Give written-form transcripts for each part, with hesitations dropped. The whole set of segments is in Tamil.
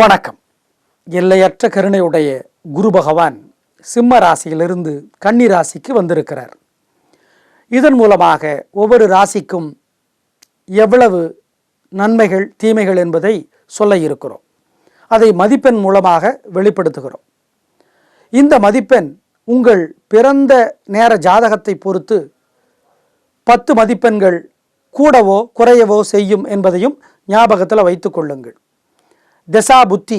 வணக்கம். எல்லையற்ற கருணையுடைய குரு பகவான் சிம்ம ராசியிலிருந்து கன்னி ராசிக்கு வந்திருக்கிறார். இதன் மூலமாக ஒவ்வொரு ராசிக்கும் எவ்வளவு நன்மைகள் தீமைகள் என்பதை சொல்ல இருக்கிறோம். அதை மதிப்பெண் மூலமாக வெளிப்படுத்துகிறோம். இந்த மதிப்பெண் உங்கள் பிறந்த நேர ஜாதகத்தை பொறுத்து 10 மதிப்பெண்கள் கூடவோ குறையவோ செய்யும் என்பதையும் ஞாபகத்தில் வைத்துக் கொள்ளுங்கள். தசா புத்தி,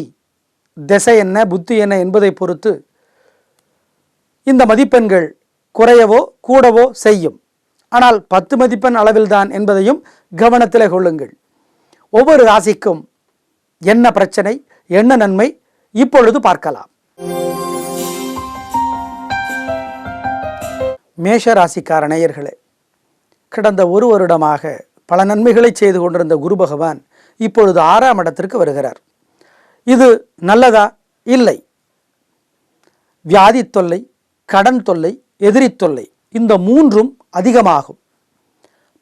திசை என்ன புத்தி என்ன என்பதை பொறுத்து இந்த மதிப்பெண்கள் குறையவோ கூடவோ செய்யும். ஆனால் 10 மதிப்பெண் அளவில்தான் என்பதையும் கவனத்தில் கொள்ளுங்கள். ஒவ்வொரு ராசிக்கும் என்ன பிரச்சனை, என்ன நன்மை இப்பொழுது பார்க்கலாம். மேஷ ராசிக்கார நேயர்களே, கடந்த ஒரு வருடமாக பல நன்மைகளை செய்து கொண்டிருந்த குரு பகவான் இப்பொழுது 6ஆம் இடத்திற்கு வருகிறார். இது நல்லதா? இல்லை. வியாதி தொல்லை, கடன் தொல்லை, எதிரி தொல்லை, இந்த 3ம் அதிகமாகும்.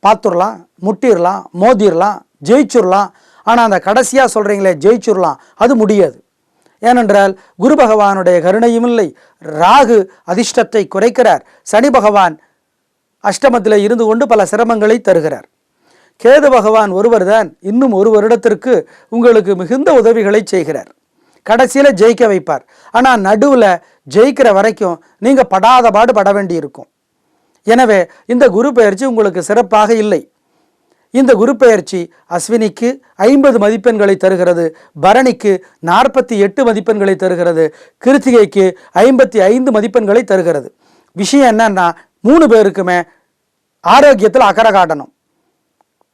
பார்த்துடலாம், முட்டிடலாம், மோதிரலாம், ஜெயிச்சுடலாம். ஆனால் அந்த கடைசியாக சொல்கிறீங்களே ஜெயிச்சுடலாம், அது முடியாது. ஏனென்றால் குரு பகவானுடைய கருணையும் இல்லை. ராகு அதிர்ஷ்டத்தை குறைக்கிறார். சனி பகவான் அஷ்டமத்தில் இருந்து கொண்டு பல சிரமங்களை தருகிறார். கேது பகவான் ஒருவர் தான் இன்னும் ஒரு வருடத்திற்கு உங்களுக்கு மிகுந்த உதவிகளை செய்கிறார். கடைசியில் ஜெயிக்க வைப்பார். ஆனால் நடுவில் ஜெயிக்கிற வரைக்கும் நீங்கள் படாத பாடு பட வேண்டி இருக்கும். எனவே இந்த குரு பெயர்ச்சி உங்களுக்கு சிறப்பாக இல்லை. இந்த குரு பெயர்ச்சி அஸ்வினிக்கு 50 மதிப்பெண்களை தருகிறது, பரணிக்கு 48 மதிப்பெண்களை தருகிறது, கிருத்திகைக்கு 55 மதிப்பெண்களை தருகிறது. விஷயம் என்னன்னா 3 பேருக்குமே ஆரோக்கியத்தில் அக்கறை காட்டணும்.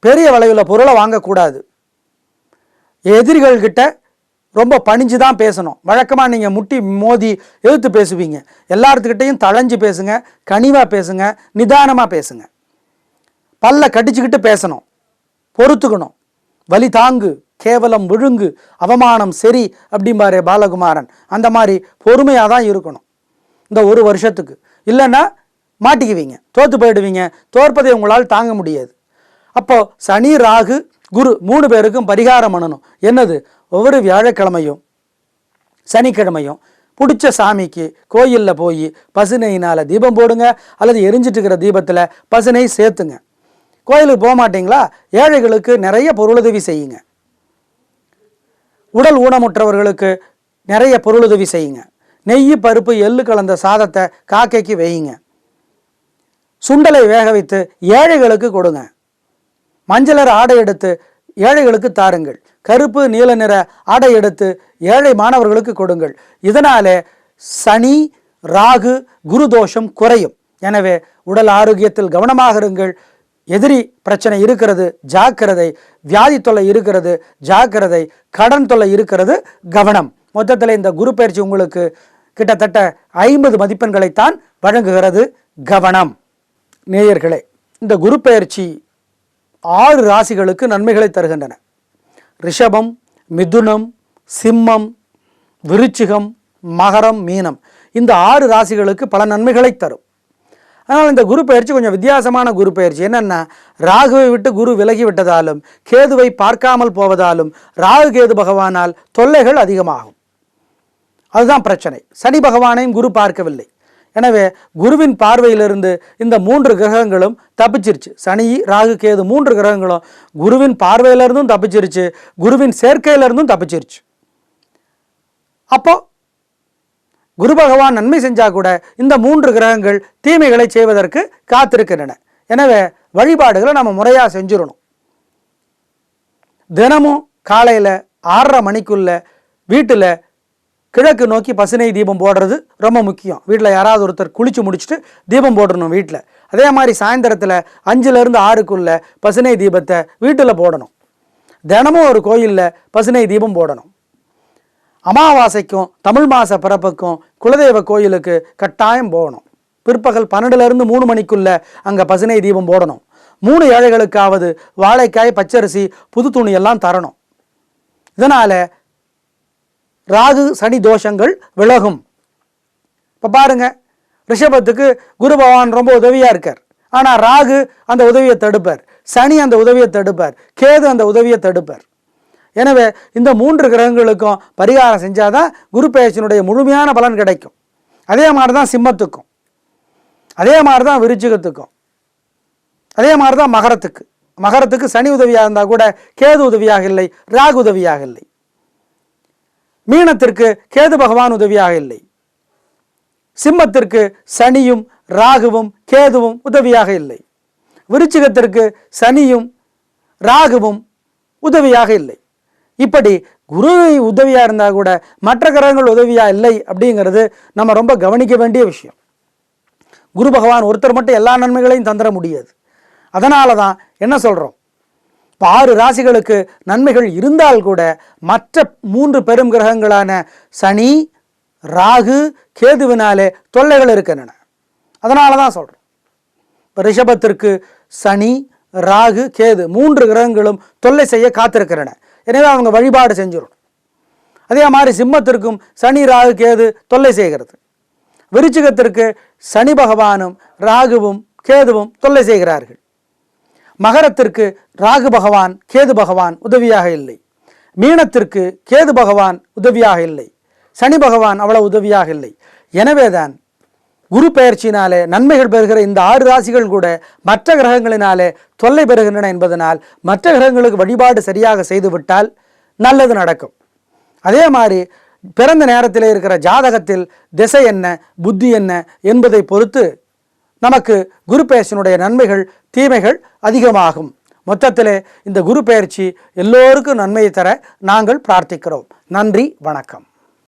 பெரிய விலையில் பொருளை வாங்கக்கூடாது. எதிரிகள்கிட்ட ரொம்ப பணிஞ்சு தான் பேசணும். வழக்கமாக நீங்கள் முட்டி மோதி எதிர்த்து பேசுவீங்க. எல்லாத்துக்கிட்டையும் தழைஞ்சு பேசுங்க, கனிவாக பேசுங்க, நிதானமாக பேசுங்க. பல்ல கடிச்சுக்கிட்டு பேசணும், பொறுத்துக்கணும். வலி தாங்கு, கேவலம் விழுங்கு, அவமானம் சரி அப்படிம்பாரே பாலகுமாரன், அந்த மாதிரி பொறுமையாக தான் இருக்கணும் இந்த ஒரு வருஷத்துக்கு. இல்லைன்னா மாட்டிக்குவீங்க, தோற்று போயிடுவீங்க. தோற்பதை உங்களால் தாங்க முடியாது. அப்போ சனி ராகு குரு 3 பேருக்கும் பரிகாரம் பண்ணணும். என்னது? ஒவ்வொரு வியாழக்கிழமையும் சனிக்கிழமையும் பிடிச்ச சாமிக்கு கோயிலில் போய் பசுனையினால் தீபம் போடுங்க, அல்லது எரிஞ்சிட்டு இருக்கிற தீபத்தில் பசுனை சேர்த்துங்க. கோயிலுக்கு போக மாட்டீங்களா? ஏழைகளுக்கு நிறைய பொருளுதவி செய்யுங்க. உடல் ஊனமுற்றவர்களுக்கு நிறைய பொருளுதவி செய்யுங்க. நெய் பருப்பு எள்ளு கலந்த சாதத்தை காக்கைக்கு வையுங்க. சுண்டலை வேக வைத்து ஏழைகளுக்கு கொடுங்க. மஞ்சளர் ஆடை எடுத்து ஏழைகளுக்கு தாருங்கள். கருப்பு நீல நிற ஆடை எடுத்து ஏழை மாணவர்களுக்கு கொடுங்கள். இதனாலே சனி ராகு குரு தோஷம் குறையும். எனவே உடல் ஆரோக்கியத்தில் கவனமாக இருங்கள். எதிரி பிரச்சனை இருக்கிறது, ஜாக்கிரதை. வியாதி தொல்லை இருக்கிறது, ஜாக்கிரதை. கடன் தொல்லை இருக்கிறது, கவனம். மொத்தத்தில் இந்த குரு பயிற்சி உங்களுக்கு கிட்டத்தட்ட 50 மதிப்பெண்களைத்தான் வழங்குகிறது, கவனம். நேயர்களே, இந்த குரு பயிற்சி 6 ராசிகளுக்கு நன்மைகளை தருகின்றன. ரிஷபம், மிதுனம், சிம்மம், விருச்சிகம், மகரம், மீனம், இந்த 6 ராசிகளுக்கு பல நன்மைகளை தரும். ஆனால் இந்த குரு பயிற்சி கொஞ்சம் வித்தியாசமான குரு பயிற்சி. என்னென்னா, ராகுவை விட்டு குரு விலகி விட்டதாலும் கேதுவை பார்க்காமல் போவதாலும் ராகு கேது பகவானால் தொல்லைகள் அதிகமாகும். அதுதான் பிரச்சனை. சனி பகவானையும் குரு பார்க்கவில்லை. எனவே குருவின் பார்வையிலிருந்து இந்த 3 கிரகங்களும் தப்பிச்சிருச்சு. சனி ராகு கேது 3 கிரகங்களும் குருவின் பார்வையிலிருந்தும் தப்பிச்சிருச்சு, குருவின் சேர்க்கையிலிருந்தும் தப்பிச்சிருச்சு. அப்போ குரு பகவான் நன்மை செஞ்சா கூட இந்த 3 கிரகங்கள் தீமைகளை செய்வதற்கு காத்திருக்கின்றன. எனவே வழிபாடுகளை நம்ம முறையாக செஞ்சிடணும். தினமும் காலையில் 6:30 மணிக்குள்ள வீட்டில் கிழக்கு நோக்கி பசுனை தீபம் போடுறது ரொம்ப முக்கியம். வீட்டில் யாராவது ஒருத்தர் குளிச்சு முடிச்சுட்டு தீபம் போடணும் வீட்டில். அதே மாதிரி சாயந்தரத்தில் 5லேருந்து 6க்குள்ள பசுனை தீபத்தை வீட்டில் போடணும். தினமும் ஒரு கோயிலில் பசுனை தீபம் போடணும். அமாவாசைக்கும் தமிழ் மாத பிறப்புக்கும் குலதெய்வ கோயிலுக்கு கட்டாயம் போகணும். பிற்பகல் 12லேருந்து 3 மணிக்குள்ள அங்கே பசுனை தீபம் போடணும். 3 ஏழைகளுக்காவது வாழைக்காய், பச்சரிசி, புது துணி எல்லாம் தரணும். இதனால் ராகு சனி தோஷங்கள் விலகும். இப்போ பாருங்க, ரிஷபத்துக்கு குரு பகவான் ரொம்ப உதவியாக இருக்கார். ஆனால் ராகு அந்த உதவியை தடுப்பார், சனி அந்த உதவியை தடுப்பார், கேது அந்த உதவியை தடுப்பார். எனவே இந்த 3 கிரகங்களுக்கும் பரிகாரம் செஞ்சாதான் குரு பெயர்ச்சியினுடைய முழுமையான பலன் கிடைக்கும். அதே மாதிரி தான் சிம்மத்துக்கும், அதே மாதிரி தான் விருச்சிகத்துக்கும், அதே மாதிரி தான் மகரத்துக்கு. மகரத்துக்கு சனி உதவியாக இருந்தால் கூட கேது உதவியாக இல்லை, ராகு உதவியாக இல்லை. மீனத்திற்கு கேது பகவான் உதவியாக இல்லை. சிம்மத்திற்கு சனியும் ராகுவும் கேதுவும் உதவியாக இல்லை. விருச்சிகத்திற்கு சனியும் ராகுவும் உதவியாக இல்லை. இப்படி குரு உதவியாக இருந்தால் கூட மற்ற கிரகங்கள் உதவியாக இல்லை அப்படிங்கிறது நம்ம ரொம்ப கவனிக்க வேண்டிய விஷயம். குரு பகவான் ஒருத்தர் மட்டும் எல்லா நன்மைகளையும் தந்துட முடியாது. அதனால தான் என்ன சொல்கிறோம், இப்போ 6 ராசிகளுக்கு நன்மைகள் இருந்தால் கூட மற்ற 3 பெரும் கிரகங்களான சனி ராகு கேதுவினாலே தொல்லைகள் இருக்கின்றன. அதனால தான் சொல்கிறோம். இப்போ ரிஷபத்திற்கு சனி ராகு கேது 3 கிரகங்களும் தொல்லை செய்ய காத்திருக்கிறன. எனவே அவங்க வழிபாடு செஞ்சிடும். அதே மாதிரி சிம்மத்திற்கும் சனி ராகு கேது தொல்லை செய்கிறது. விருச்சிகத்திற்கு சனி பகவானும் ராகுவும் கேதுவும் தொல்லை செய்கிறார்கள். மகரத்திற்கு ராகு பகவான் கேது பகவான் உதவியாக இல்லை. மீனத்திற்கு கேது பகவான் உதவியாக இல்லை. சனி பகவான் அவ்வளவு உதவியாக இல்லை. எனவேதான் குரு பெயர்ச்சியினாலே நன்மைகள் பெறுகிற இந்த 6 ராசிகள் கூட மற்ற கிரகங்களினாலே தொல்லை பெறுகின்றன என்பதனால் மற்ற கிரகங்களுக்கு வழிபாடு சரியாக செய்துவிட்டால் நல்லது நடக்கும். அதே மாதிரி பிறந்த நேரத்தில் இருக்கிற ஜாதகத்தில் திசை என்ன புத்தி என்ன என்பதை பொறுத்து நமக்கு குரு பெயர்ச்சியினுடைய நன்மைகள் தீமைகள் அதிகமாகும். மொத்தத்திலே இந்த குரு பெயர்ச்சி எல்லோருக்கும் நன்மையை தர நாங்கள் பிரார்த்திக்கிறோம். நன்றி, வணக்கம்.